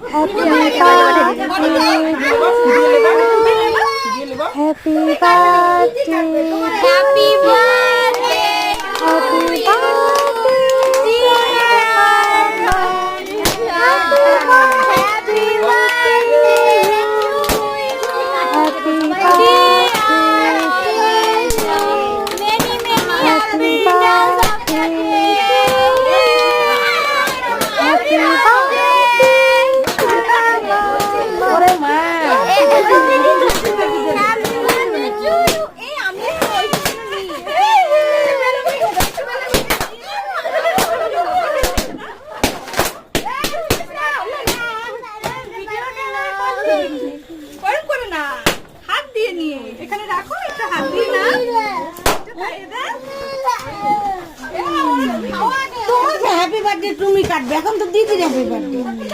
Happy birthday. Happy birthday. Happy birthday. Happy happy birthday তুমি কাটবে এখন তো দিদি হ্যাপি বার্থডে